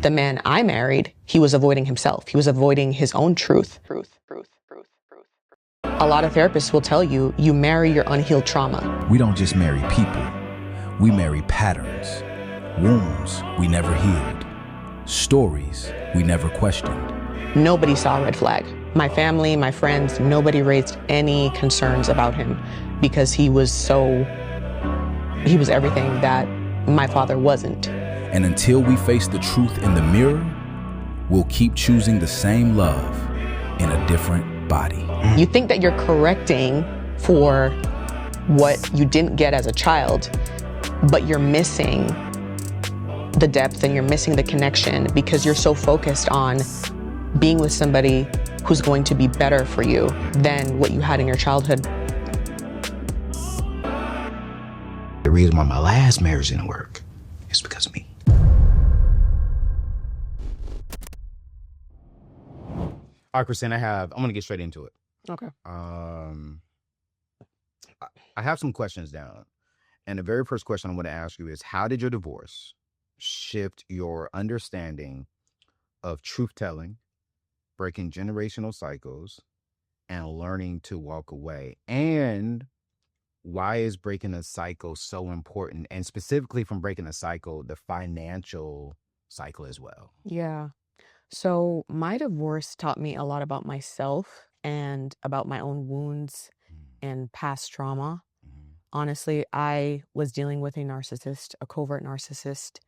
The man I married, he was avoiding himself. He was avoiding his own truth. A lot of therapists will tell you, you marry your unhealed trauma. We don't just marry people. We marry patterns, wounds we never healed, stories we never questioned. Nobody saw a red flag. My family, my friends, nobody raised any concerns about him because he was everything that my father wasn't. And until we face the truth in the mirror, we'll keep choosing the same love in a different body. You think that you're correcting for what you didn't get as a child, but you're missing the depth and you're missing the connection because you're so focused on being with somebody who's going to be better for you than what you had in your childhood. The reason why my last marriage didn't work is because of me. All right, Christine, I'm going to get straight into it. Okay. I have some questions down. And the very first question I want to ask you is, how did your divorce shift your understanding of truth-telling, breaking generational cycles, and learning to walk away? And why is breaking a cycle so important? And specifically from breaking a cycle, the financial cycle as well. Yeah. So my divorce taught me a lot about myself and about my own wounds and past trauma. Honestly, I was dealing with a narcissist, a covert narcissist,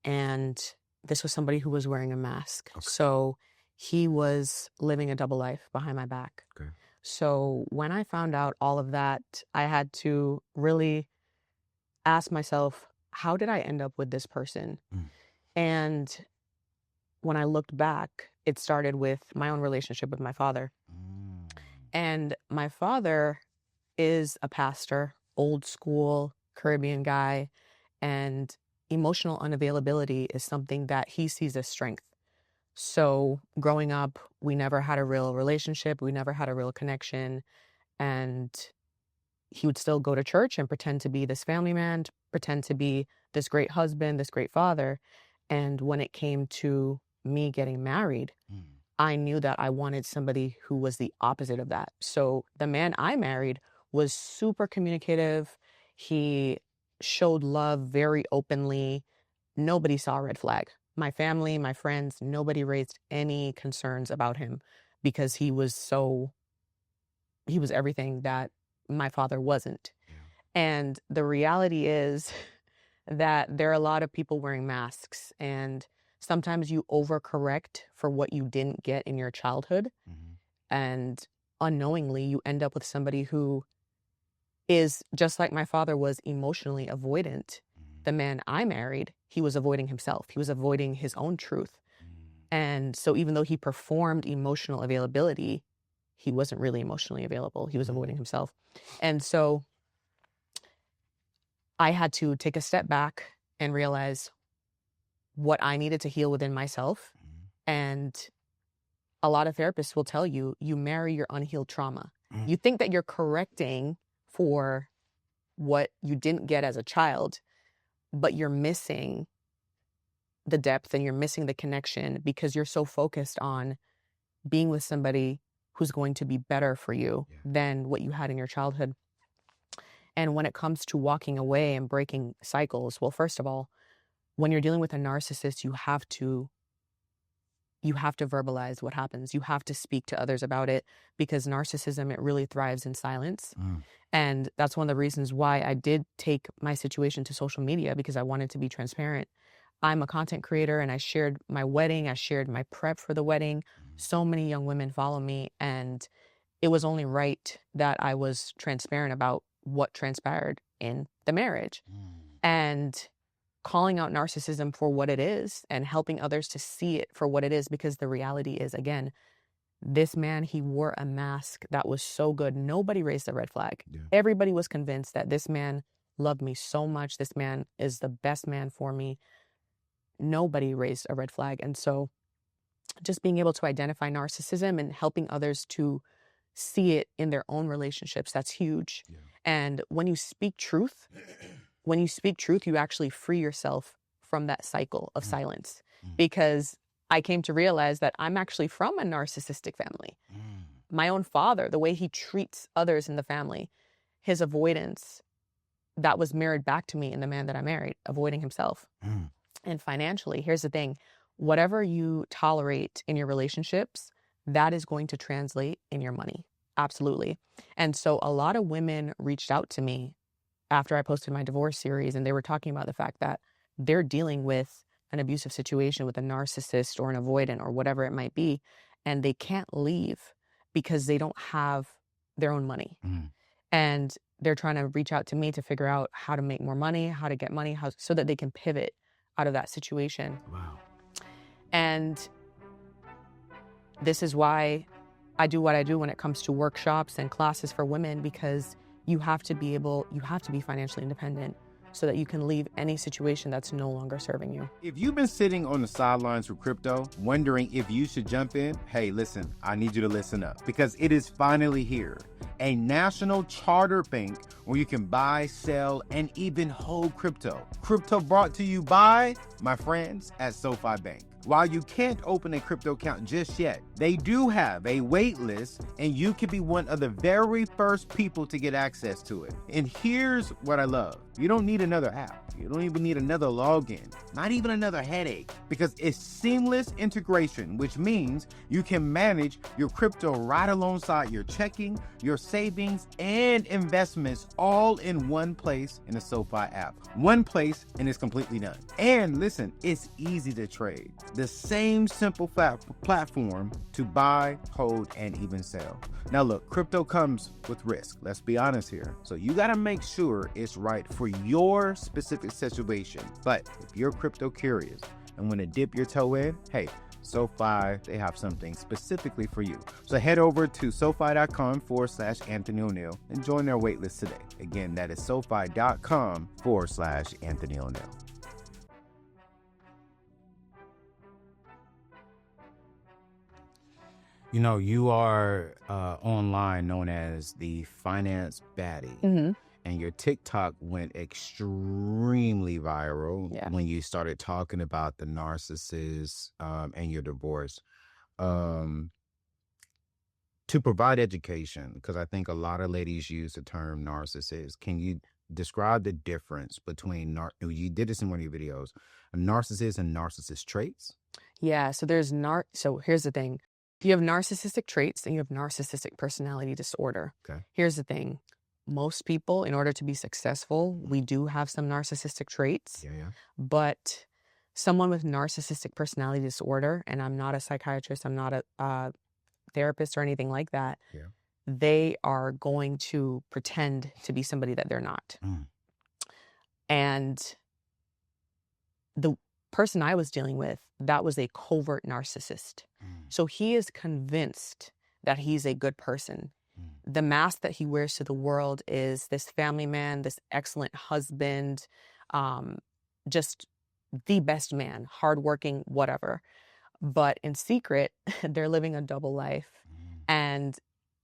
and this was somebody who was wearing a mask. Okay. So he was living a double life behind my back. Okay. So when I found out all of that, I had to really ask myself, how did I end up with this person? And when I looked back, it started with my own relationship with my father. And my father is a pastor, old school Caribbean guy, and emotional unavailability is something that he sees as strength. So growing up, we never had a real relationship. We never had a real connection. And he would still go to church and pretend to be this family man, pretend to be this great husband, this great father. And when it came to me getting married, I knew that I wanted somebody who was the opposite of that. So the man I married was super communicative. He showed love very openly. Nobody saw a red flag. My family, my friends, nobody raised any concerns about him because he was everything that my father wasn't. And the reality is that there are a lot of people wearing masks, and sometimes you overcorrect for what you didn't get in your childhood. And unknowingly, you end up with somebody who is, just like my father was, emotionally avoidant. The man I married, he was avoiding himself. He was avoiding his own truth. And so even though he performed emotional availability, he wasn't really emotionally available. He was avoiding himself. And so I had to take a step back and realize what I needed to heal within myself. And a lot of therapists will tell you, you marry your unhealed trauma. You think that you're correcting for what you didn't get as a child, but you're missing the depth and you're missing the connection because you're so focused on being with somebody who's going to be better for you than what you had in your childhood. And when it comes to walking away and breaking cycles, well, first of all, when you're dealing with a narcissist, you have to verbalize what happens. You have to speak to others about it because narcissism, it really thrives in silence. And that's one of the reasons why I did take my situation to social media, because I wanted to be transparent. I'm a content creator and I shared my wedding. I shared my prep for the wedding. So many young women follow me, and it was only right that I was transparent about what transpired in the marriage. And calling out narcissism for what it is and helping others to see it for what it is, because the reality is, again, this man, he wore a mask that was so good. Nobody raised a red flag. Everybody was convinced that this man loved me so much. This man is the best man for me. Nobody raised a red flag. And so just being able to identify narcissism and helping others to see it in their own relationships, that's huge. And when you speak truth, you actually free yourself from that cycle of silence. because I came to realize that I'm actually from a narcissistic family. My own father, the way he treats others in the family, his avoidance, that was mirrored back to me in the man that I married, avoiding himself. And financially, here's the thing, whatever you tolerate in your relationships, that is going to translate in your money. Absolutely. And so a lot of women reached out to me after I posted my divorce series, and they were talking about the fact that they're dealing with an abusive situation with a narcissist or an avoidant or whatever it might be, and they can't leave because they don't have their own money. And they're trying to reach out to me to figure out how to make more money, how to get money, so that they can pivot out of that situation. Wow. And this is why I do what I do when it comes to workshops and classes for women, because you have to be financially independent so that you can leave any situation that's no longer serving you. If you've been sitting on the sidelines with crypto, wondering if you should jump in, hey, listen, I need you to listen up, because it is finally here. A national chartered bank where you can buy, sell, and even hold crypto. Crypto brought to you by my friends at SoFi Bank. While you can't open a crypto account just yet, they do have a wait list, and you can be one of the very first people to get access to it. And here's what I love. You don't need another app. You don't even need another login, not even another headache, because it's seamless integration, which means you can manage your crypto right alongside your checking, your savings, and investments all in one place in the SoFi app. One place, and it's completely done. And listen, it's easy to trade. The same simple platform to buy, hold, and even sell. Now look, crypto comes with risk. Let's be honest here. So you got to make sure it's right for your specific situation. But if you're crypto curious and want to dip your toe in, hey, SoFi, they have something specifically for you. So head over to SoFi.com/Anthony O'Neal and join their waitlist today. Again, that is SoFi.com/Anthony O'Neal. You know, you are online known as the Finance Baddie. And your TikTok went extremely viral when you started talking about the narcissist and your divorce. To provide education, because I think a lot of ladies use the term narcissist, can you describe the difference between, you did this in one of your videos, a narcissist and narcissist traits? Yeah, so so here's the thing. You have narcissistic traits and you have narcissistic personality disorder. Okay. Here's the thing. Most people, in order to be successful, we do have some narcissistic traits. But someone with narcissistic personality disorder, and I'm not a psychiatrist, I'm not a therapist or anything like that, they are going to pretend to be somebody that they're not. And the person I was dealing with, that was a covert narcissist. So he is convinced that he's a good person. The mask that he wears to the world is this family man, this excellent husband, just the best man, hardworking, whatever. But in secret, they're living a double life. And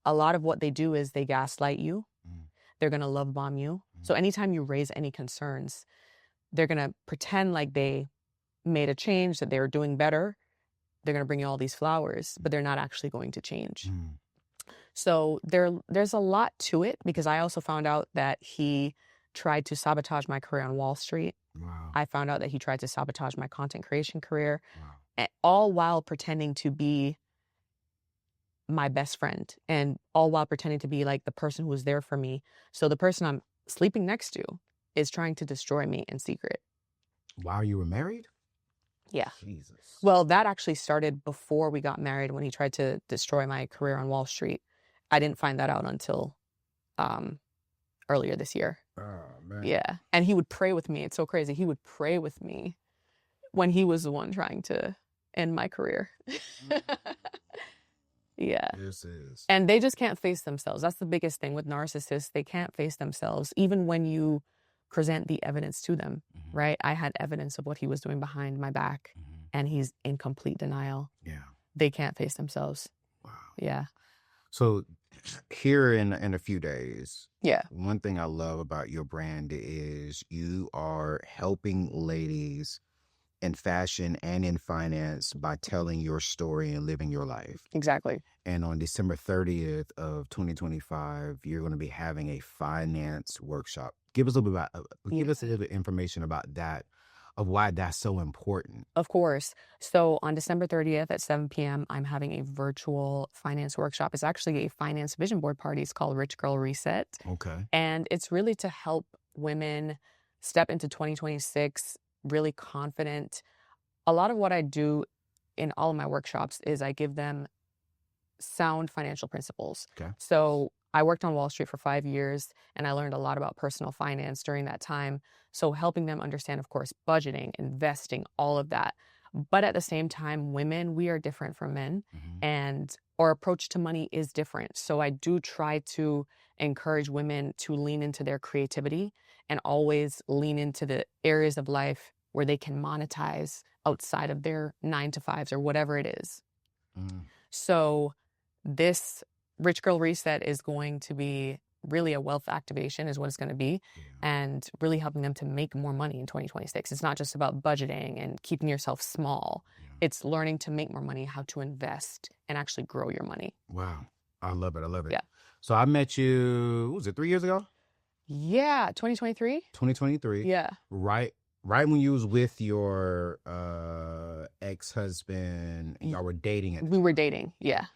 a lot of what they do is they gaslight you. They're going to love bomb you. So anytime you raise any concerns, they're going to pretend like they made a change, that they were doing better. They're going to bring you all these flowers, but they're not actually going to change. So there's a lot to it, because I also found out that he tried to sabotage my career on Wall Street. I found out that he tried to sabotage my content creation career, all while pretending to be my best friend, and all while pretending to be like the person who was there for me. So the person I'm sleeping next to is trying to destroy me in secret. While you were married? Yeah. Jesus. Well, that actually started before we got married, when he tried to destroy my career on Wall Street. I didn't find that out until earlier this year. Oh, man. Yeah. And he would pray with me. It's so crazy. He would pray with me when he was the one trying to end my career. Yeah. This is. And they just can't face themselves. That's the biggest thing with narcissists. They can't face themselves, even when you present the evidence to them, right? I had evidence of what he was doing behind my back, and he's in complete denial. Yeah. They can't face themselves. Wow. Yeah. So here in a few days, one thing I love about your brand is you are helping ladies in fashion and in finance by telling your story and living your life. Exactly. And on December 30th of 2025, you're going to be having a finance workshop. Give us a little bit give us a little bit information about that, of why that's so important. Of course. So on December 30th at 7 p.m., I'm having a virtual finance workshop. It's actually a finance vision board party. It's called Rich Girl Reset. Okay. And it's really to help women step into 2026 really confident. A lot of what I do in all of my workshops is I give them sound financial principles. Okay. So I worked on Wall Street for 5 years, and I learned a lot about personal finance during that time. So helping them understand, of course, budgeting, investing, all of that. But at the same time, women, we are different from men, and our approach to money is different. So I do try to encourage women to lean into their creativity and always lean into the areas of life where they can monetize outside of their 9-to-5s or whatever it is. So this Rich Girl Reset is going to be really a wealth activation is what it's going to be, and really helping them to make more money in 2026. It's not just about budgeting and keeping yourself small. It's learning to make more money, how to invest and actually grow your money. Wow. I love it. I love it. Yeah. So I met you, what was it, 3 years ago? Yeah, 2023? 2023. Yeah. Right when you was with your ex-husband, y'all were dating it. We were dating, yeah.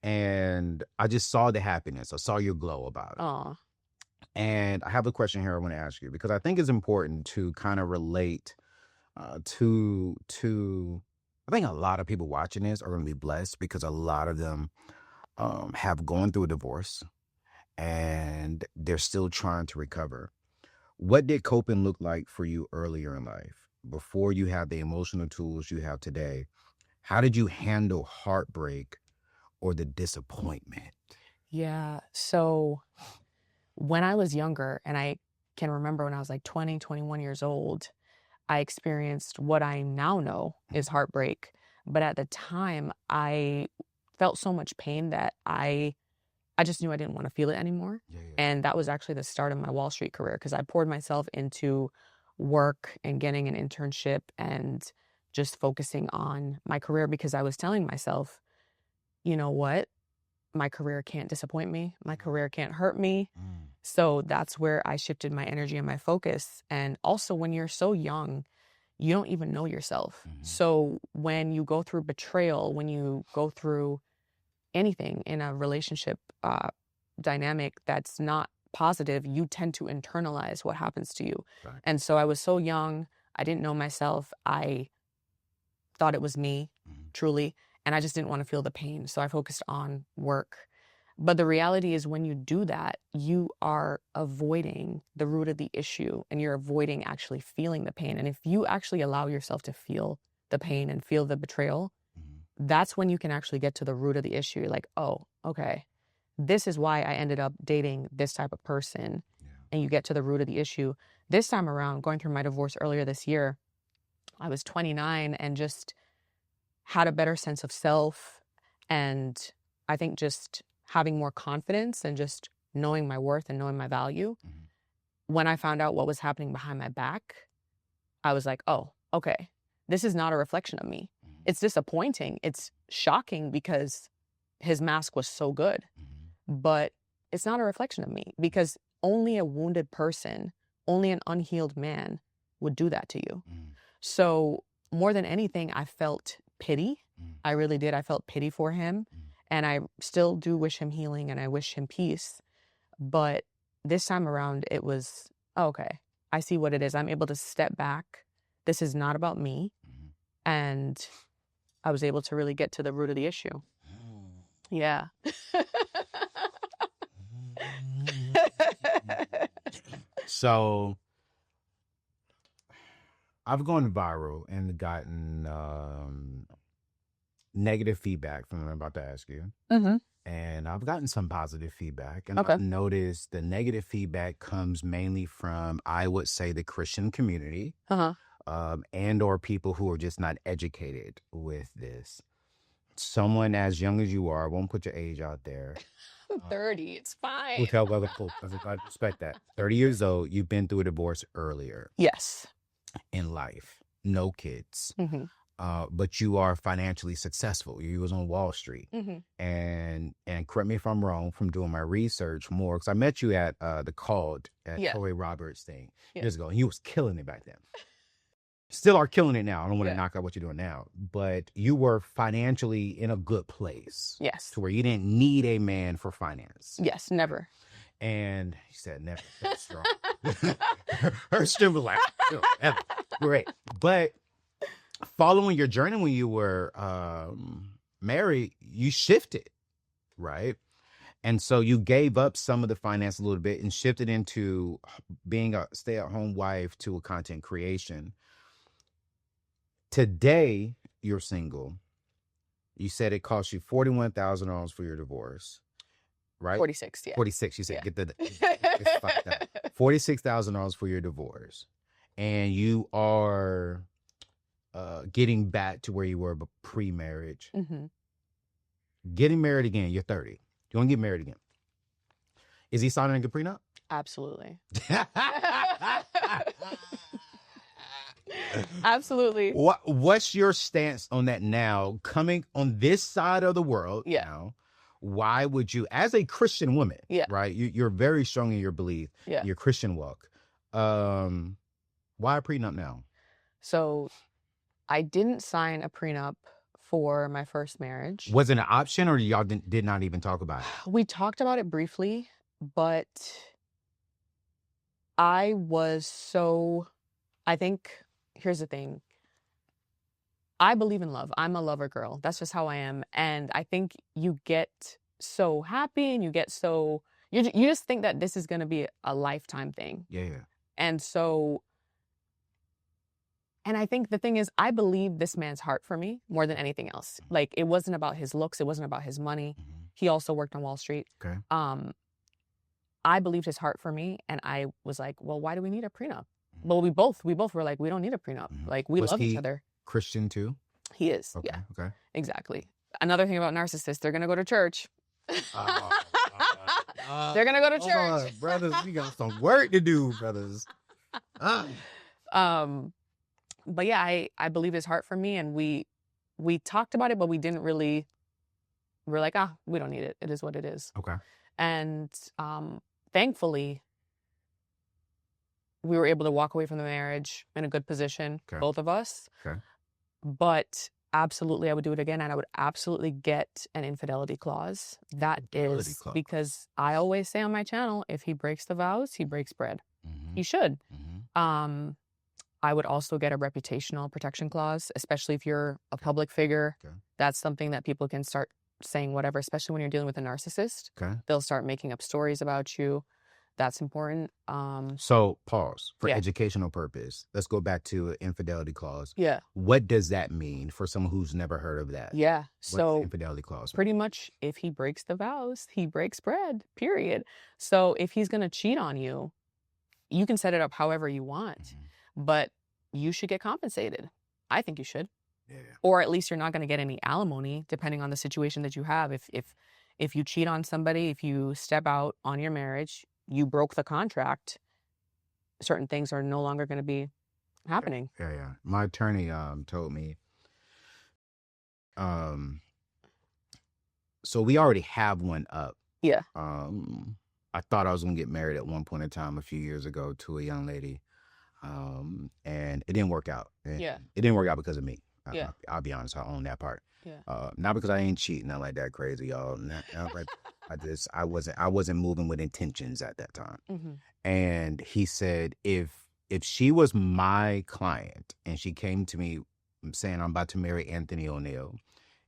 And I just saw the happiness. I saw your glow about it. Aw. And I have a question here I want to ask you, because I think it's important to kind of relate to I think a lot of people watching this are going to be blessed, because a lot of them have gone through a divorce and they're still trying to recover. What did coping look like for you earlier in life, before you had the emotional tools you have today? How did you handle heartbreak or the disappointment? Yeah. So when I was younger, and I can remember when I was like 20, 21 years old, I experienced what I now know is heartbreak. But at the time, I felt so much pain that I just knew I didn't want to feel it anymore. And that was actually the start of my Wall Street career, because I poured myself into work and getting an internship and just focusing on my career, because I was telling myself, you know what? My career can't disappoint me. My career can't hurt me. So that's where I shifted my energy and my focus. And also, when you're so young, you don't even know yourself. So when you go through betrayal, when you go through anything in a relationship dynamic that's not positive, you tend to internalize what happens to you. Right. And so I was so young, I didn't know myself. I thought it was me, truly, and I just didn't want to feel the pain. So I focused on work. But the reality is, when you do that, you are avoiding the root of the issue, and you're avoiding actually feeling the pain. And if you actually allow yourself to feel the pain and feel the betrayal, that's when you can actually get to the root of the issue. You're like, oh, okay, this is why I ended up dating this type of person. And you get to the root of the issue. This time around, going through my divorce earlier this year, I was 29 and just had a better sense of self. And I think just having more confidence and just knowing my worth and knowing my value. When I found out what was happening behind my back, I was like, oh, okay, this is not a reflection of me. It's disappointing. It's shocking, because his mask was so good, but it's not a reflection of me, because only a wounded person, only an unhealed man would do that to you. So more than anything, I felt pity. I really did. I felt pity for him, and I still do wish him healing, and I wish him peace. But this time around, it was, oh, okay, I see what it is. I'm able to step back. This is not about me. And I was able to really get to the root of the issue. Yeah. So I've gone viral and gotten negative feedback from what I'm about to ask you. And I've gotten some positive feedback. And I've noticed the negative feedback comes mainly from, I would say, the Christian community. And or people who are just not educated with this. Someone as young as you are, I won't put your age out there. 30, it's fine. We'll tell other folks. I respect that. 30 years old, you've been through a divorce earlier. Yes. In life. no kids, Mm-hmm. but you are financially successful. You was on Wall Street. Mm-hmm. And correct me if I'm wrong from doing my research more, because I met you at the Called at Yeah. Tory Roberts thing Yeah. years ago, and you was killing it back then. Still are killing it now. I don't want to Yeah. knock out what you're doing now, but you were financially in a good place. Yes. To where you didn't need a man for finance. Yes, never. And he said, never. That's strong. Her strength was like, ever. Great. But following your journey when you were married, you shifted, right? And so you gave up some of the finance a little bit and shifted into being a stay-at-home wife to a content creation. Today, you're single. You said it cost you $41,000 for your divorce, right? 46, yeah. 46. You said Yeah. get the $46,000 for your divorce, and you are getting back to where you were pre-marriage. Mm-hmm. Getting married again. You're 30. You want to get married again? Is he signing a prenup? Absolutely. Absolutely. What's your stance on that now? Coming on this side of the world now, why would you, as a Christian woman, right? You're very strong in your belief, your Christian walk. Why a prenup now? So I didn't sign a prenup for my first marriage. Was it an option, or y'all did not even talk about it? We talked about it briefly, but I think, here's the thing. I believe in love. I'm a lover girl. That's just how I am. And I think you get so happy and you get so, you just think that this is going to be a lifetime thing. Yeah. And so, and I think the thing is, I believe this man's heart for me more than anything else. Like, it wasn't about his looks. It wasn't about his money. Mm-hmm. He also worked on Wall Street. Okay. I believed his heart for me. And I was like, well, why do we need a prenup? Well, we both were like, we don't need a prenup. Mm-hmm. Like, we love each other. Christian too? He is. Okay. Yeah. Okay. Exactly. Another thing about narcissists, they're going to go to church. They're going to go to church. Brothers, we got some work to do, brothers. But yeah, I believe his heart for me, and we talked about it, but we didn't really, we're like, we don't need it. It is what it is. Okay. And thankfully, we were able to walk away from the marriage in a good position, both of us. Okay. But absolutely, I would do it again, and I would absolutely get an infidelity clause. Because I always say on my channel, if he breaks the vows, he breaks bread. Mm-hmm. He should. Mm-hmm. I would also get a reputational protection clause, especially if you're a public figure. Okay. That's something that people can start saying whatever, especially when you're dealing with a narcissist. Okay. They'll start making up stories about you. That's important. So pause for educational purpose. Let's go back to infidelity clause. Yeah. What does that mean for someone who's never heard of that? Yeah. What's infidelity clause? Pretty much, if he breaks the vows, he breaks bread, period. So if he's going to cheat on you, you can set it up however you want, but you should get compensated. I think you should. Yeah. Or at least you're not going to get any alimony, depending on the situation that you have. If you cheat on somebody, if you step out on your marriage, you broke the contract, certain things are no longer going to be happening. Yeah. My attorney told me, so we already have one up. Yeah. I thought I was going to get married at one point in time a few years ago to a young lady, and it didn't work out. It didn't work out because of me. I'll be honest, I own that part. Yeah. Not because I ain't cheating, not like that crazy, y'all. I wasn't moving with intentions at that time. Mm-hmm. And he said, if she was my client and she came to me saying I'm about to marry Anthony O'Neal,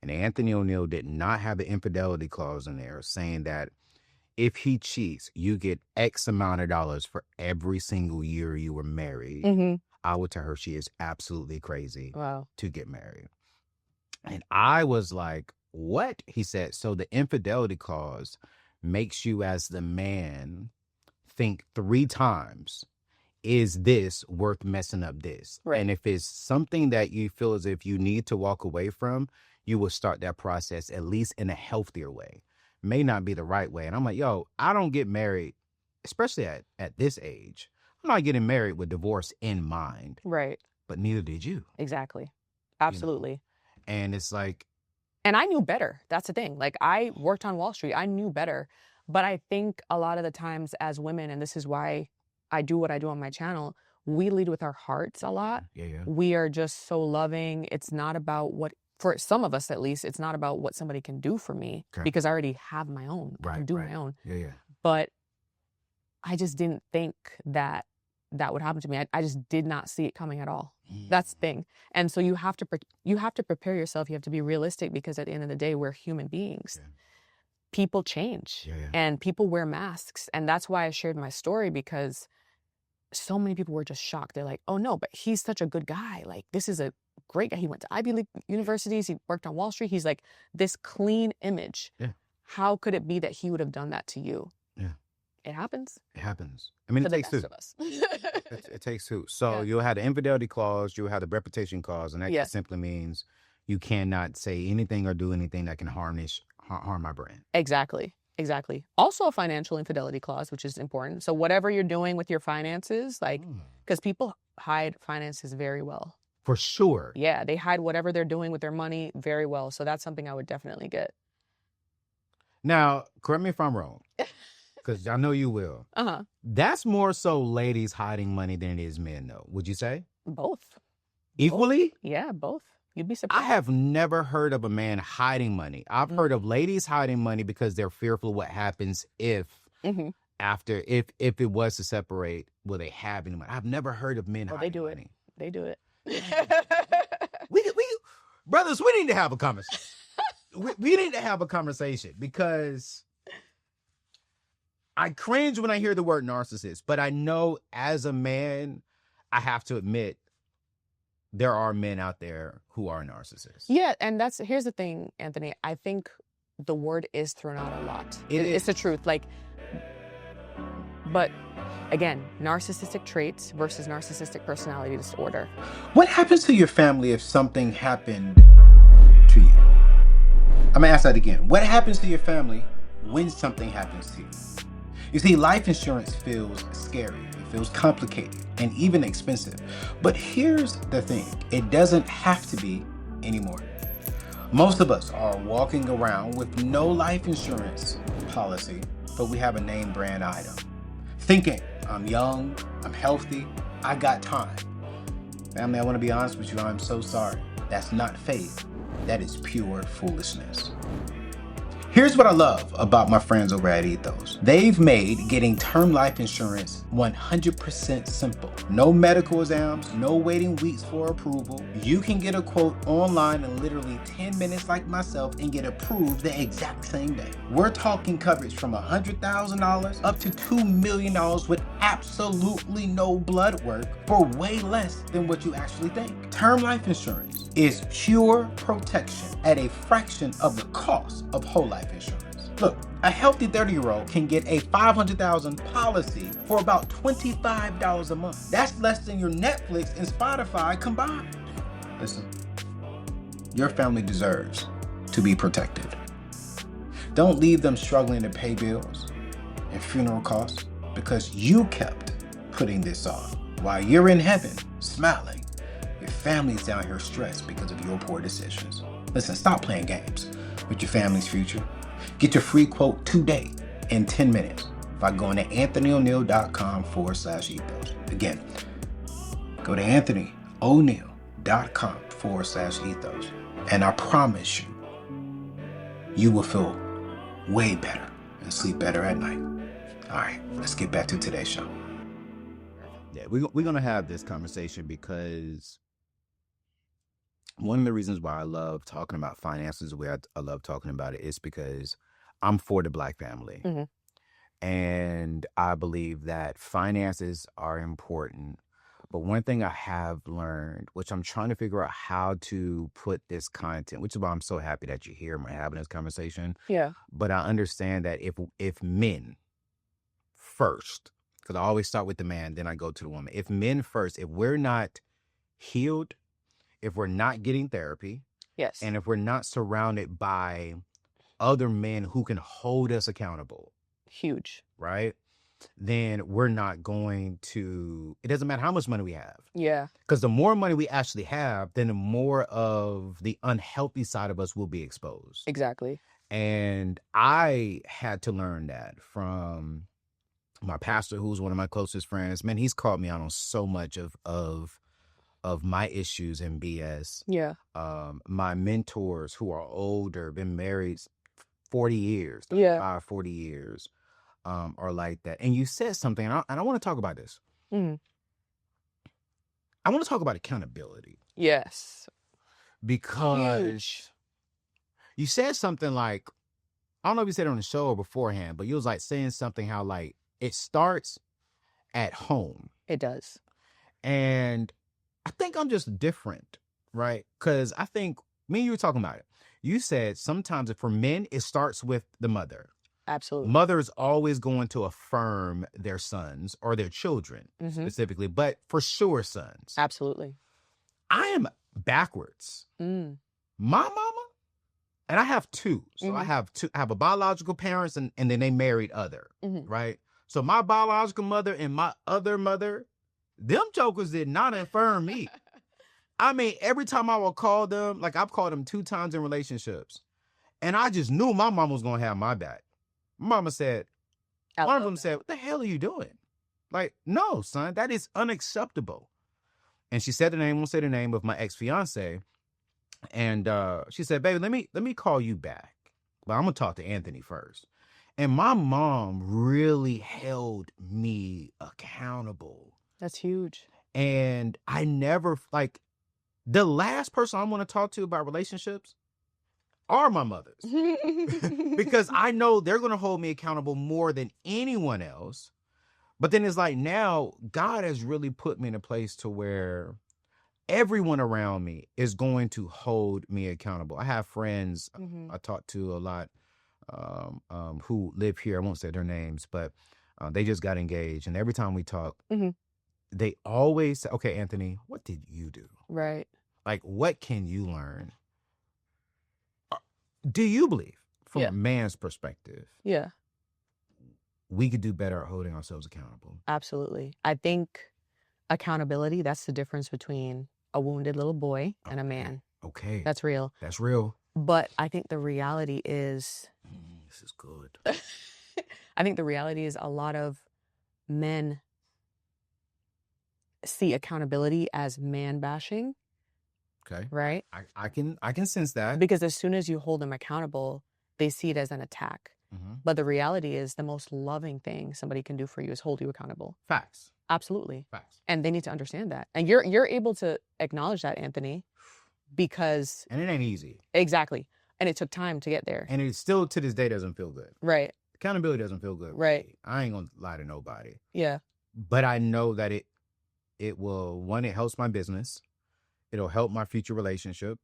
and Anthony O'Neal did not have an infidelity clause in there saying that if he cheats, you get X amount of dollars for every single year you were married, I would tell her she is absolutely crazy to get married. And I was like, what? He said, so the infidelity clause makes you as the man think 3 times, is this worth messing up this? Right. And if it's something that you feel as if you need to walk away from, you will start that process at least in a healthier way. May not be the right way. And I'm like, yo, I don't get married, especially at this age. I'm not getting married with divorce in mind. Right. but neither did you. Exactly. Absolutely. You know? And it's like, and I knew better. That's the thing. Like, I worked on Wall Street. I knew better. But I think a lot of the times as women, and this is why I do what I do on my channel, we lead with our hearts a lot. yeah. We are just so loving. It's not about what, for some of us at least, it's not about what somebody can do for me, because I already have my own. I can do my own. Yeah. But I just didn't think that would happen to me. I just did not see it coming at all. That's the thing. And so you have to prepare yourself. You have to be realistic, because at the end of the day, we're human beings. Yeah. People change, and people wear masks. And that's why I shared my story, because so many people were just shocked. They're like, oh no, but he's such a good guy. Like, this is a great guy. He went to Ivy League universities. He worked on Wall Street. He's like this clean image. Yeah. How could it be that he would have done that to you? Yeah. It happens. It happens. I mean, it takes two. It takes two. So you'll have the infidelity clause, you'll have the reputation clause, and that simply means you cannot say anything or do anything that can harm my brand. Exactly. Also a financial infidelity clause, which is important. So whatever you're doing with your finances, like, because people hide finances very well. For sure. Yeah, they hide whatever they're doing with their money very well. So that's something I would definitely get. Now, correct me if I'm wrong, because I know you will. That's more so ladies hiding money than it is men, though. Would you say? Both. Equally? Both. Yeah, both. You'd be surprised. I have never heard of a man hiding money. I've heard of ladies hiding money because they're fearful of what happens if it was to separate, will they have any money? I've never heard of men hiding money. They do it. we brothers, we need to have a conversation. we need to have a conversation, because I cringe when I hear the word narcissist, but I know as a man, I have to admit, there are men out there who are narcissists. Yeah, and here's the thing, Anthony. I think the word is thrown out a lot. It's the truth. Like, but again, narcissistic traits versus narcissistic personality disorder. What happens to your family if something happened to you? I'm gonna ask that again. What happens to your family when something happens to you? You see, life insurance feels scary. It feels complicated and even expensive. But here's the thing. It doesn't have to be anymore. Most of us are walking around with no life insurance policy, but we have a name brand item. Thinking, I'm young, I'm healthy, I got time. Family, I want to be honest with you. I'm so sorry. That's not faith. That is pure foolishness. Here's what I love about my friends over at Ethos. They've made getting term life insurance 100% simple. No medical exams, no waiting weeks for approval. You can get a quote online in literally 10 minutes like myself and get approved the exact same day. We're talking coverage from $100,000 up to $2 million with absolutely no blood work for way less than what you actually think. Term life insurance is pure protection at a fraction of the cost of whole life insurance. Look, a healthy 30-year-old can get a $500,000 policy for about $25 a month. That's less than your Netflix and Spotify combined. Listen, your family deserves to be protected. Don't leave them struggling to pay bills and funeral costs because you kept putting this off while you're in heaven smiling. Your family's down here stressed because of your poor decisions. Listen, stop playing games with your family's future. Get your free quote today in 10 minutes by going to anthonyoneal.com/ethos. Again, go to anthonyoneal.com/ethos. And I promise you, you will feel way better and sleep better at night. All right, let's get back to today's show. Yeah, we're going to have this conversation because one of the reasons why I love talking about finances the way I love talking about it is because I'm for the Black family. And I believe that finances are important. But one thing I have learned, which I'm trying to figure out how to put this content, which is why I'm so happy that you're here and we're having this conversation. Yeah. But I understand that if men first, because I always start with the man, then I go to the woman. If men first, if we're not healed, if we're not getting therapy, yes, and if we're not surrounded by other men who can hold us accountable, huge, right? then we're not going to, it doesn't matter how much money we have. Yeah. Because the more money we actually have, then the more of the unhealthy side of us will be exposed. Exactly. And I had to learn that from my pastor, who's one of my closest friends. Man, he's called me out on so much of my issues and BS. Yeah. My mentors who are older, been married 40 years, Yeah. 40 years, are like that. And you said something, and I want to talk about this. Mhm. I want to talk about accountability. Yes. Because Huge. you said something like, I don't know if you said it on the show or beforehand, but you was like saying something how like it starts at home. It does. And I think I'm just different, right? Because I think me and you were talking about it. You said sometimes for men, it starts with the mother. Absolutely. Mother's always going to affirm their sons or their children specifically, but for sure sons. Absolutely. I am backwards. My mama, and I have two. So I have a biological parents and then they married other, right? So my biological mother and my other mother, them jokers did not affirm me. I mean, every time I would call them, like I've called them 2 times in relationships, and I just knew my mama was going to have my back. My mama said, one of them said, "What the hell are you doing?" Like, no, son, that is unacceptable. And she said the name, won't say the name of my ex-fiance. And she said, "Baby, let me call you back. But I'm going to talk to Anthony first." And my mom really held me accountable. That's huge. And I never, like, the last person I want to talk to about relationships are my mothers. Because I know they're going to hold me accountable more than anyone else. But then it's like now God has really put me in a place to where everyone around me is going to hold me accountable. I have friends I talk to a lot who live here. I won't say their names, but they just got engaged. And every time we talk, they always say, "Okay, Anthony, what did you do? Right. Like, what can you learn? Do you believe from a man's perspective, we could do better at holding ourselves accountable?" Absolutely. I think accountability, that's the difference between a wounded little boy and a man. Okay. That's real. That's real. But I think the reality is... this is good. I think the reality is a lot of men see accountability as man bashing. Okay. Right? I can sense that. Because as soon as you hold them accountable, they see it as an attack. But the reality is the most loving thing somebody can do for you is hold you accountable. Facts. Absolutely. Facts. And they need to understand that. And you're able to acknowledge that, Anthony, because... And it ain't easy. Exactly. And it took time to get there. And it still to this day doesn't feel good. Right. Accountability doesn't feel good. Right. I ain't gonna lie to nobody. Yeah. But I know that it will, one, it helps my business. It'll help my future relationship.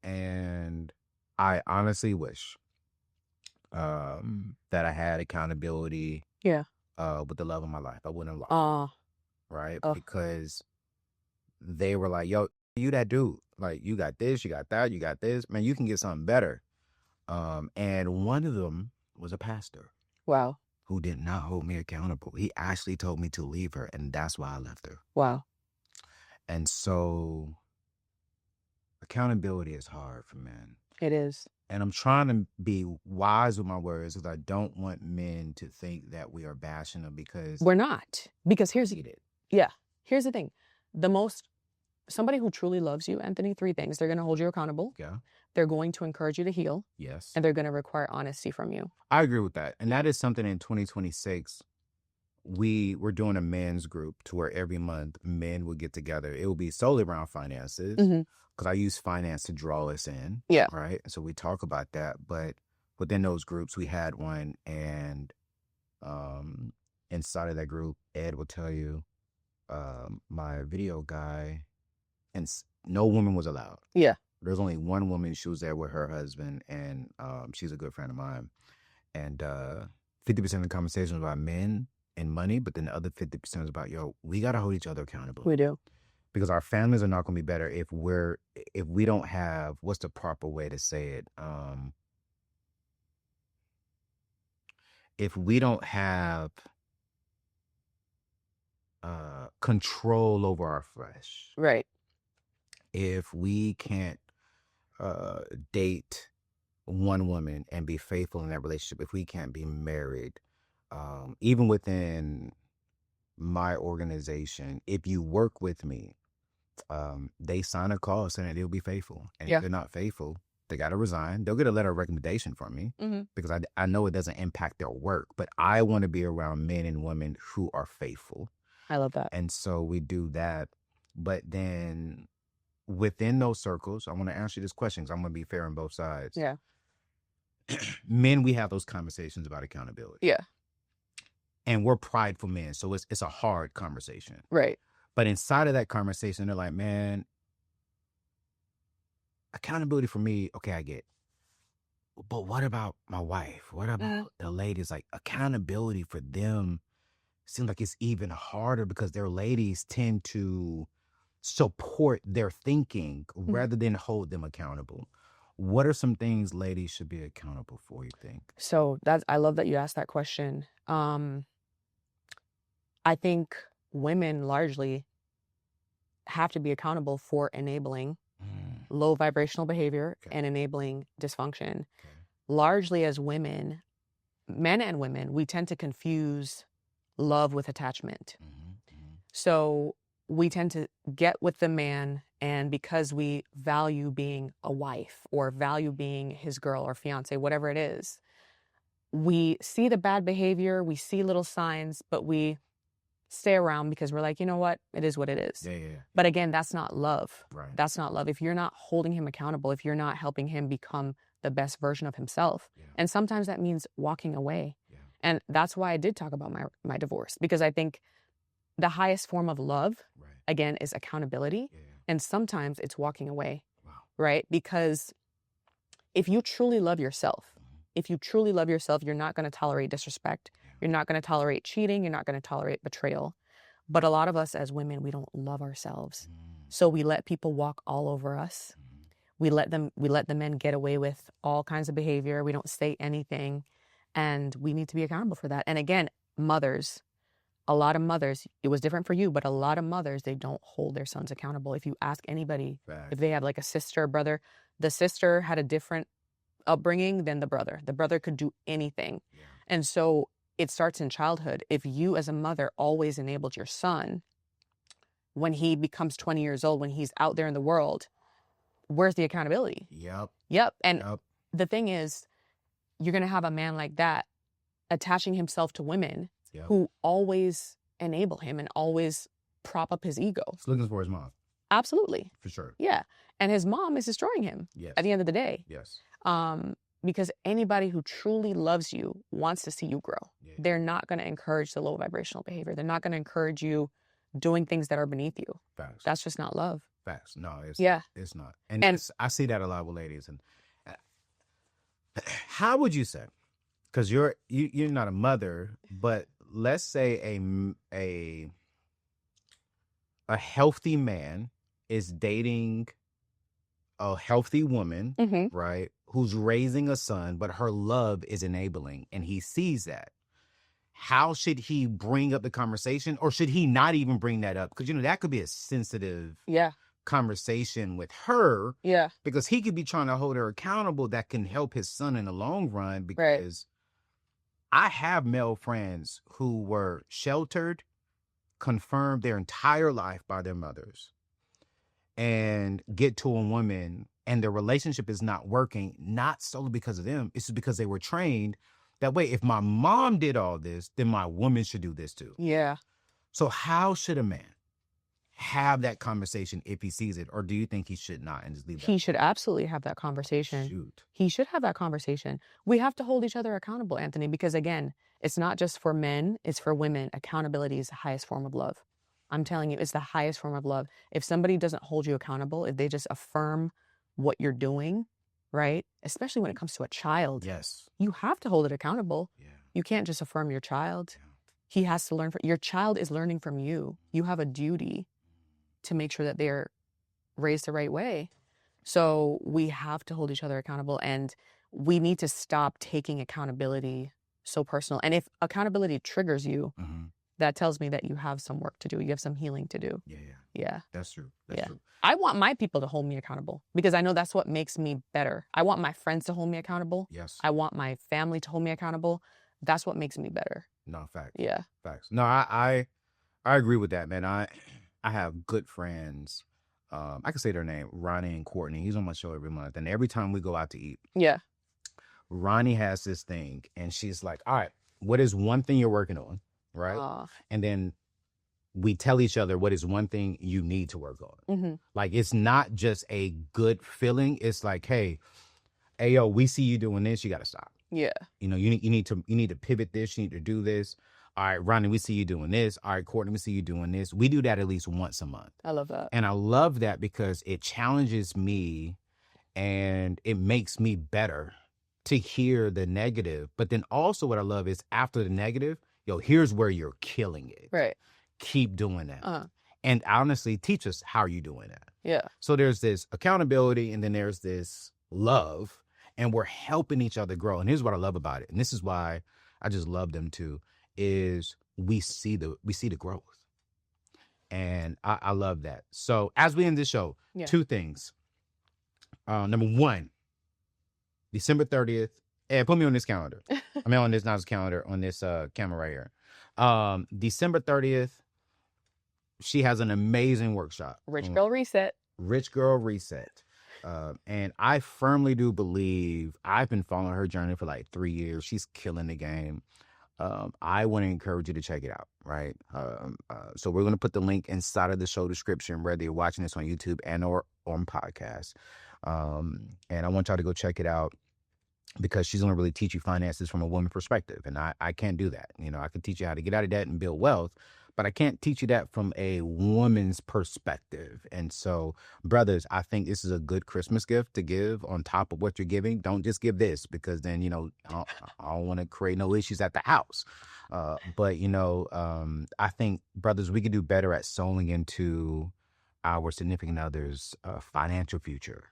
And I honestly wish that I had accountability with the love of my life. I wouldn't lie. Right? Because they were like, "Yo, you that dude. Like, you got this, you got that, you got this. Man, you can get something better." And one of them was a pastor. Wow. Who did not hold me accountable. He actually told me to leave her, and that's why I left her. Wow. And so accountability is hard for men. It is. And I'm trying to be wise with my words because I don't want men to think that we are bashing them, because we're not. Because here's the thing. Somebody who truly loves you, Anthony, 3 things. They're going to hold you accountable. Yeah. They're going to encourage you to heal. Yes. And they're going to require honesty from you. I agree with that. And that is something in 2026. We're doing a men's group to where every month men will get together. It will be solely around finances, because I use finance to draw us in. Yeah. Right. So we talk about that. But within those groups, we had one, and inside of that group, Ed will tell you, my video guy, and no woman was allowed. Yeah. There's only one woman. She was there with her husband, and she's a good friend of mine. And 50% of the conversation was about men and money, but then the other 50% is about, yo, we got to hold each other accountable. We do. Because our families are not going to be better if we don't have, what's the proper way to say it? If we don't have control over our flesh. Right. If we can't date one woman and be faithful in that relationship, if we can't be married, even within my organization, if you work with me, they sign a call saying that they'll be faithful. And if they're not faithful, they got to resign. They'll get a letter of recommendation from me because I know it doesn't impact their work, but I want to be around men and women who are faithful. I love that. And so we do that. But then within those circles, I want to answer this question because I'm going to be fair on both sides. Yeah. Men, we have those conversations about accountability. Yeah. And we're prideful men, so it's a hard conversation. Right. But inside of that conversation, they're like, man, accountability for me, okay, I get. But what about my wife? What about the ladies? Like, accountability for them seems like it's even harder because their ladies tend to support their thinking rather than hold them accountable. What are some things ladies should be accountable for, you think? So I love that you asked that question. I think women largely have to be accountable for enabling low vibrational behavior and enabling dysfunction. Largely as women, men and women, we tend to confuse love with attachment. So we tend to get with the man, and because we value being a wife or value being his girl or fiance, whatever it is, we see the bad behavior, we see little signs, but we stay around because we're like, you know what? It is what it is. Yeah. But again, that's not love. Right. That's not love. If you're not holding him accountable, if you're not helping him become the best version of himself, and sometimes that means walking away. And that's why I did talk about my divorce, because I think the highest form of love, again, is accountability. And sometimes it's walking away, right? Because if you truly love yourself, you're not going to tolerate disrespect. You're not going to tolerate cheating. You're not going to tolerate betrayal. But a lot of us as women, we don't love ourselves. So we let people walk all over us. We let the men get away with all kinds of behavior. We don't say anything. And we need to be accountable for that. And again, mothers, a lot of mothers, it was different for you, but a lot of mothers, they don't hold their sons accountable. If you ask anybody, if they have like a sister or brother, the sister had a different upbringing than the brother. The brother could do anything. And so it starts in childhood. If you as a mother always enabled your son, when he becomes 20 years old, when he's out there in the world, where's the accountability? Yep. And the thing is, you're going to have a man like that attaching himself to women who always enable him and always prop up his ego. He's looking for his mom. Absolutely. For sure. Yeah. And his mom is destroying him at the end of the day. Because anybody who truly loves you wants to see you grow. They're not going to encourage the low vibrational behavior. They're not going to encourage you doing things that are beneath you. Facts. That's just not love. Facts. No, it's not. And I see that a lot with ladies. And how would you say, because you're not a mother, but let's say a healthy man is dating a healthy woman, right, who's raising a son, but her love is enabling, and he sees that. How should he bring up the conversation, or should he not even bring that up? Because, that could be a sensitive conversation with her. Because he could be trying to hold her accountable that can help his son in the long run. Because I have male friends who were sheltered, confirmed their entire life by their mothers, and get to a woman and their relationship is not working, not solely because of them. It's just because they were trained that way. If my mom did all this, then my woman should do this too. So how should a man have that conversation if he sees it? Or do you think he should not and just leave that? He should absolutely have that conversation. He should have that conversation. We have to hold each other accountable, Anthony, because again, it's not just for men, it's for women. Accountability is the highest form of love. I'm telling you, it's the highest form of love. If somebody doesn't hold you accountable, if they just affirm what you're doing, right? Especially when it comes to a child. You have to hold it accountable. You can't just affirm your child. He has to learn. Your child is learning from you. You have a duty to make sure that they're raised the right way. So we have to hold each other accountable, and we need to stop taking accountability so personal. And if accountability triggers you, that tells me that you have some work to do. You have some healing to do. Yeah. That's true. That's true. I want my people to hold me accountable because I know that's what makes me better. I want my friends to hold me accountable. Yes. I want my family to hold me accountable. That's what makes me better. No, facts. Yeah. Facts. No, I agree with that, man. I have good friends. I can say their name, Ronnie and Courtney. He's on my show every month. And every time we go out to eat, Yeah. Ronnie has this thing. And she's like, all right, what is one thing you're working on? Right. And then we tell each other what is one thing you need to work on. Mm-hmm. Like, it's not just a good feeling. It's like, hey, yo, we see you doing this. You got to stop. Yeah. You know, you need to pivot this. You need to do this. All right, Ronnie, we see you doing this. All right, Courtney, we see you doing this. We do that at least once a month. I love that. And I love that because it challenges me and it makes me better to hear the negative. But then also what I love is after the negative, yo, here's where you're killing it. Right. Keep doing that. And honestly, teach us how you're doing that. Yeah. So there's this accountability and then there's this love and we're helping each other grow. And here's what I love about it. And this is why I just love them too, is we see the growth. And I love that. So as we end this show, two things. Number one, December 30th. Hey, put me on this calendar. I mean, on this, not this calendar, on this camera right here. December 30th, she has an amazing workshop. Rich Girl Reset. Rich Girl Reset. And I firmly do believe, I've been following her journey for like 3 years. She's killing the game. I want to encourage you to check it out, right? So we're going to put the link inside of the show description, whether you're watching this on YouTube and or on podcast. And I want y'all to go check it out because she's going to really teach you finances from a woman perspective. And I can't do that. You know, I can teach you how to get out of debt and build wealth, but I can't teach you that from a woman's perspective. And so, brothers, I think this is a good Christmas gift to give on top of what you're giving. Don't just give this because then, you know, I don't want to create no issues at the house. But, you know, I think, brothers, we can do better at sowing into our significant other's financial future,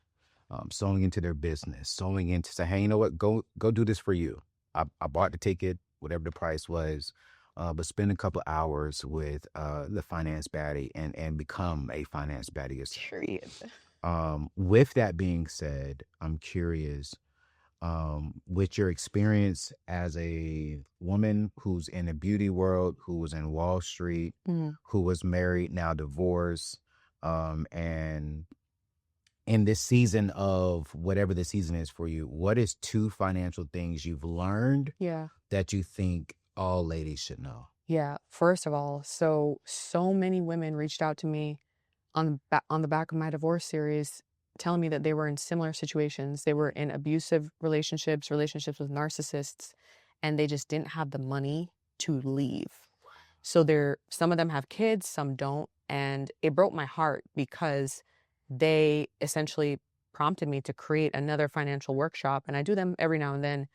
sowing into their business, sowing into say, hey, you know what, go do this for you. I bought the ticket, whatever the price was. But spend a couple hours with the Finance Baddie and become a Finance Baddie yourself. With that being said, I'm curious, with your experience as a woman who's in the beauty world, who was in Wall Street, who was married, now divorced, and in this season of whatever the season is for you, what is 2 financial things you've learned that you think all ladies should know? Yeah. First of all, so many women reached out to me on the back of my divorce series, telling me that they were in similar situations. They were in abusive relationships with narcissists, and they just didn't have the money to leave. So some of them have kids, some don't. And it broke my heart because they essentially prompted me to create another financial workshop. And I do them every now and then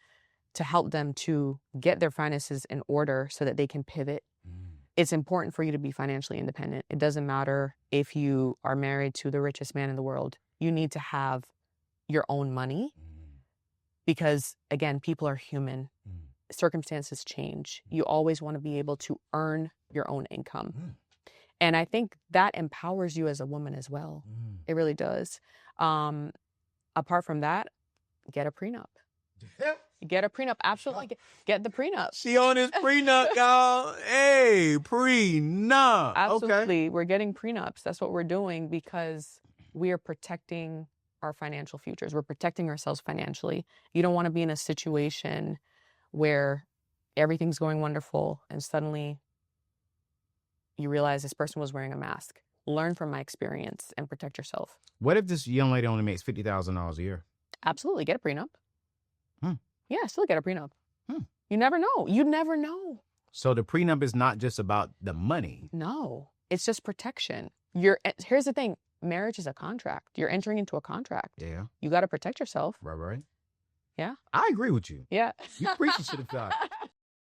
to help them to get their finances in order so that they can pivot. It's important for you to be financially independent. It doesn't matter if you are married to the richest man in the world. You need to have your own money because, again, people are human. Circumstances change. You always want to be able to earn your own income. And I think that empowers you as a woman as well. It really does. Apart from that, get a prenup. Get a prenup. Absolutely. Get the prenup. She on his prenup, y'all. Hey, prenup. Absolutely. Okay. We're getting prenups. That's what we're doing because we are protecting our financial futures. We're protecting ourselves financially. You don't want to be in a situation where everything's going wonderful and suddenly you realize this person was wearing a mask. Learn from my experience and protect yourself. What if this young lady only makes $50,000 a year? Absolutely. Get a prenup. Yeah, still get a prenup. You never know. You never know. So the prenup is not just about the money. No, it's just protection. Here's the thing. Marriage is a contract. You're entering into a contract. Yeah. You got to protect yourself. Right. Yeah. I agree with you. Yeah. You preaching to the God.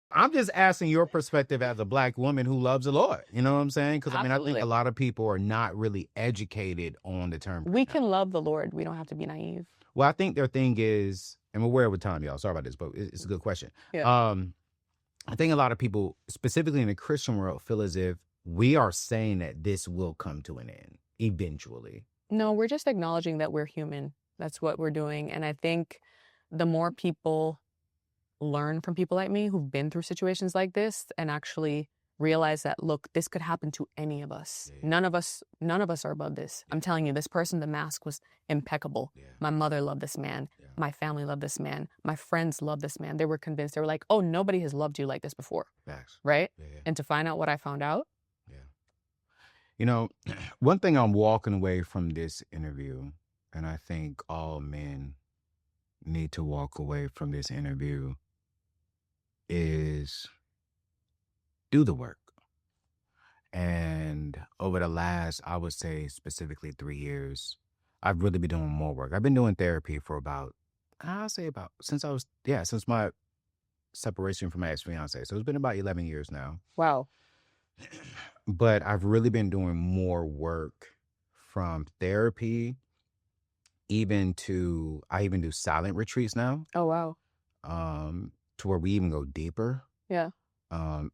I'm just asking your perspective as a Black woman who loves the Lord. You know what I'm saying? Because, I think a lot of people are not really educated on the term. We can love the Lord. We don't have to be naive. Well, I think their thing is, and we're aware of time, y'all. Sorry about this, but it's a good question. Yeah. I think a lot of people, specifically in the Christian world, feel as if we are saying that this will come to an end eventually. No, we're just acknowledging that we're human. That's what we're doing. And I think the more people learn from people like me who've been through situations like this and actually realize that, look, this could happen to any of us. Yeah. None of us are above this. I'm telling you, this person, the mask was impeccable. Yeah. My mother loved this man. Yeah. My family loved this man. My friends loved this man. They were convinced. They were like, oh, nobody has loved you like this before. Facts. Right? Yeah, yeah. And to find out what I found out. Yeah. You know, one thing I'm walking away from this interview, and I think all men need to walk away from this interview, is do the work. And over the last, I would say specifically 3 years, I've really been doing more work. I've been doing therapy for since my separation from my ex-fiance. So it's been about 11 years now. Wow. But I've really been doing more work, from therapy I even do silent retreats now, Oh, wow. to where we even go deeper. Yeah.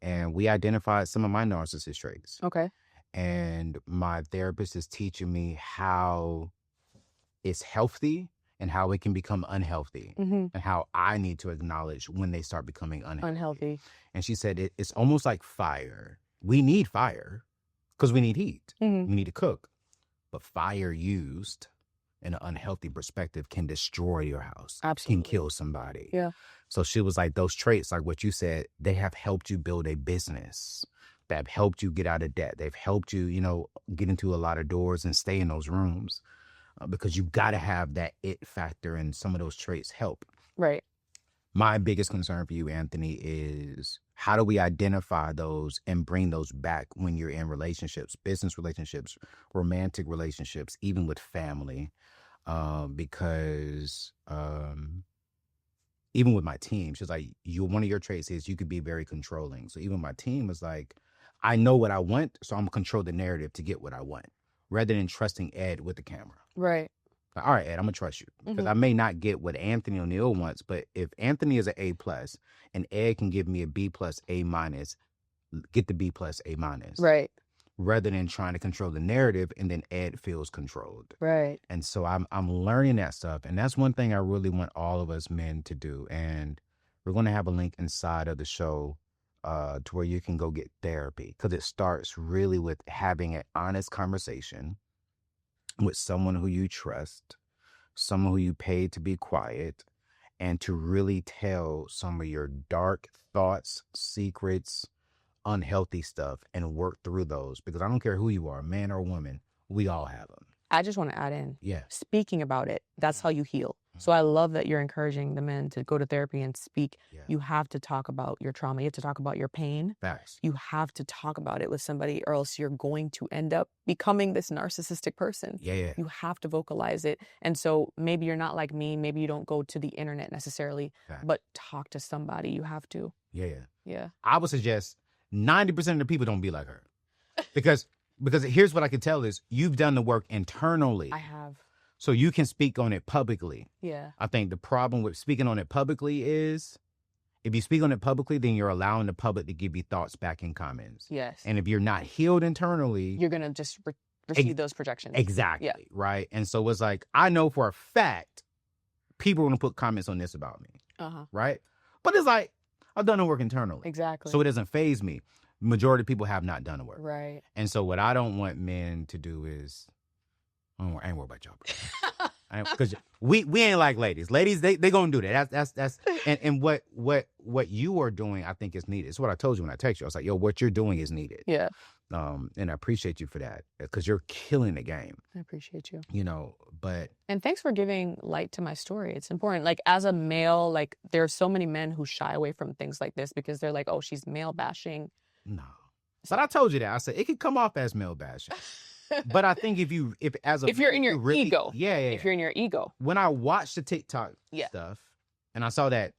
And we identified some of my narcissist traits. Okay. And my therapist is teaching me how it's healthy and how it can become unhealthy, and how I need to acknowledge when they start becoming unhealthy. And she said it's almost like fire. We need fire because we need heat. We need to cook. But fire used in an unhealthy perspective can destroy your house. Absolutely. Can kill somebody. Yeah. So she was like, those traits, like what you said, they have helped you build a business. They have helped you get out of debt. They've helped you, get into a lot of doors and stay in those rooms, because you've got to have that it factor, and some of those traits help. Right. My biggest concern for you, Anthony, is how do we identify those and bring those back when you're in relationships, business relationships, romantic relationships, even with family? Because even with my team, she's like, one of your traits is you could be very controlling. So even my team was like, I know what I want, so I'm gonna control the narrative to get what I want, rather than trusting Ed with the camera. Right. Like, all right, Ed, I'm gonna trust you, because I may not get what Anthony ONEAL wants, but if Anthony is an A+ and Ed can give me a B+, A-, get the B+, A-. Right. Rather than trying to control the narrative and then Ed feels controlled. Right. And so I'm learning that stuff. And that's one thing I really want all of us men to do. And we're going to have a link inside of the show to where you can go get therapy, because it starts really with having an honest conversation with someone who you trust, someone who you pay to be quiet, and to really tell some of your dark thoughts, secrets, unhealthy stuff, and work through those. Because I don't care who you are, man or woman, we all have them. I just want to add in, Yeah. speaking about it, that's how you heal. So I love that you're encouraging the men to go to therapy and speak. Yeah. You have to talk about your trauma. You have to talk about your pain. Facts. You have to talk about it with somebody, or else you're going to end up becoming this narcissistic person. Yeah. You have to vocalize it. And so maybe you're not like me. Maybe you don't go to the internet necessarily, Facts. but talk to somebody. You have to. Yeah. I would suggest 90% of the people don't be like her. Because here's what I can tell is you've done the work internally. I have. So you can speak on it publicly. Yeah. I think the problem with speaking on it publicly is, if you speak on it publicly, then you're allowing the public to give you thoughts back in comments. Yes. And if you're not healed internally, you're going to just receive those projections. Exactly. Yeah. Right. And so it's like, I know for a fact people are going to put comments on this about me. Right. But it's like, I've done the work internally. Exactly. So it doesn't faze me. Majority of people have not done the work. Right. And so what I don't want men to do is, I ain't worried about y'all. Because we ain't like ladies. Ladies, they gonna do that. That's and what you are doing, I think, is needed. It's what I told you when I text you. I was like, yo, what you're doing is needed. Yeah. And I appreciate you for that, because you're killing the game. I appreciate you. But and thanks for giving light to my story. It's important. Like, as a male, like, there are so many men who shy away from things like this because they're like, oh, she's male bashing. No. But I told you that. I said it could come off as male bashing. But I think if you're in your ego. Yeah. If you're in your ego. When I watched the TikTok stuff, and I saw that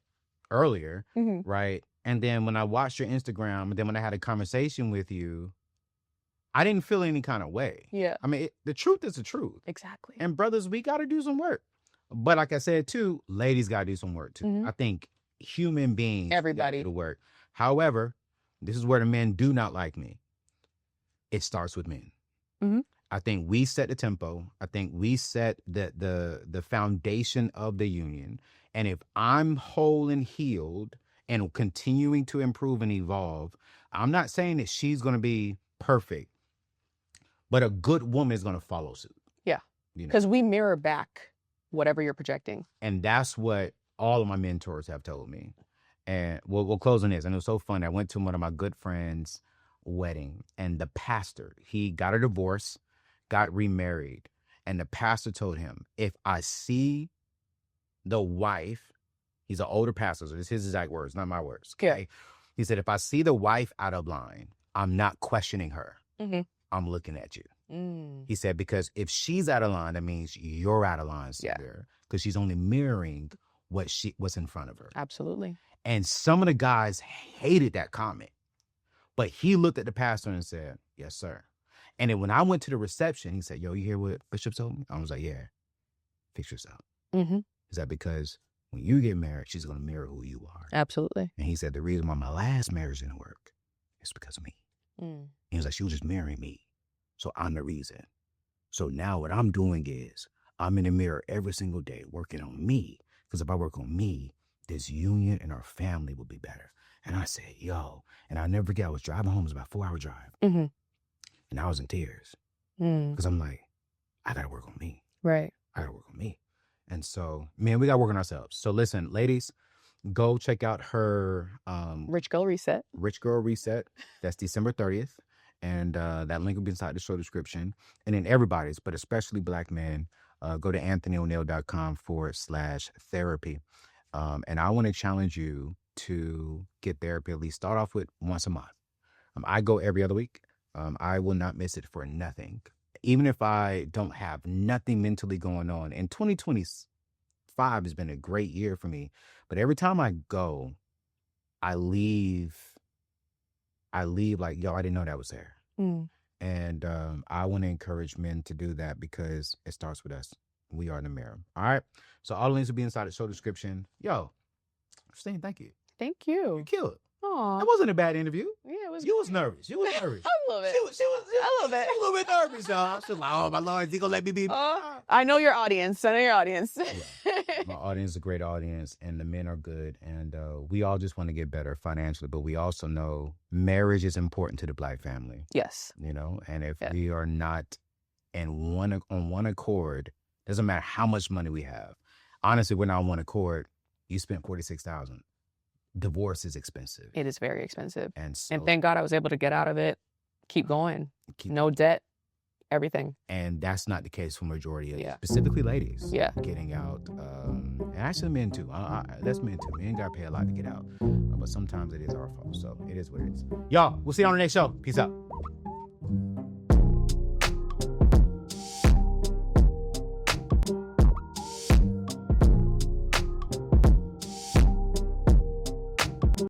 earlier, right? And then when I watched your Instagram, and then when I had a conversation with you, I didn't feel any kind of way. Yeah. I mean, the truth is the truth. Exactly. And brothers, we got to do some work. But like I said, too, ladies got to do some work, too. I think human beings, everybody, do the work. However, this is where the men do not like me. It starts with men. Mhm. I think we set the tempo. I think we set the foundation of the union. And if I'm whole and healed and continuing to improve and evolve, I'm not saying that she's going to be perfect, but a good woman is going to follow suit. Yeah. You know? Because we mirror back whatever you're projecting. And that's what all of my mentors have told me. And we'll close on this. And it was so fun. I went to one of my good friends' wedding, and the pastor, he got a divorce, got remarried. And the pastor told him, if I see the wife, he's an older pastor, so this is his exact words, not my words. Okay. Yeah. He said, if I see the wife out of line, I'm not questioning her. Mm-hmm. I'm looking at you. Mm. He said, because if she's out of line, that means you're out of line somewhere. Because she's only mirroring what's in front of her. Absolutely. And some of the guys hated that comment. But he looked at the pastor and said, yes, sir. And then when I went to the reception, he said, yo, you hear what Bishop told me? I was like, yeah, fix yourself. Mm-hmm. Is that because when you get married, she's going to mirror who you are? Absolutely. And he said, the reason why my last marriage didn't work is because of me. Mm. He was like, she was just marrying me. So I'm the reason. So now what I'm doing is I'm in the mirror every single day working on me. Because if I work on me, this union and our family will be better. And I said, yo, and I'll never forget, I was driving home. It was about a 4-hour drive. Mm-hmm. And I was in tears. Mm. Because I'm like, I got to work on me. Right. I got to work on me. And so, man, we got to work on ourselves. So listen, ladies, go check out her Rich Girl Reset. Rich Girl Reset. That's December 30th. And that link will be inside the show description. And then everybody's, but especially Black men, go to anthonyoneal.com/therapy. And I want to challenge you to get therapy, at least start off with once a month. I go every other week. I will not miss it for nothing. Even if I don't have nothing mentally going on. And 2025 has been a great year for me. But every time I go, I leave like, yo, I didn't know that was there. Mm. And I want to encourage men to do that because it starts with us. We are in the mirror. All right. So all the links will be inside the show description. Yo, Christine, thank you. Thank you. You killed it. Aw. That wasn't a bad interview. Yeah, it was. You was nervous. You was nervous. A little bit. She was A little bit. a little bit nervous, y'all. She was like, oh, my Lord, is he going to let me be? I know your audience. I know your audience. My audience is a great audience, and the men are good. And we all just want to get better financially. But we also know marriage is important to the Black family. Yes. You know, and if we are not on one accord, doesn't matter how much money we have. Honestly, we're not on one accord. You spent $46,000. Divorce is expensive. It is very expensive. And so, And thank God I was able to get out of it. Keep going. No debt. Everything. And that's not the case for majority of specifically ladies. Yeah. Getting out. And actually men too. That's men too. Men got to pay a lot to get out. But sometimes it is our fault. So it is what it is. Y'all, we'll see you on the next show. Peace out.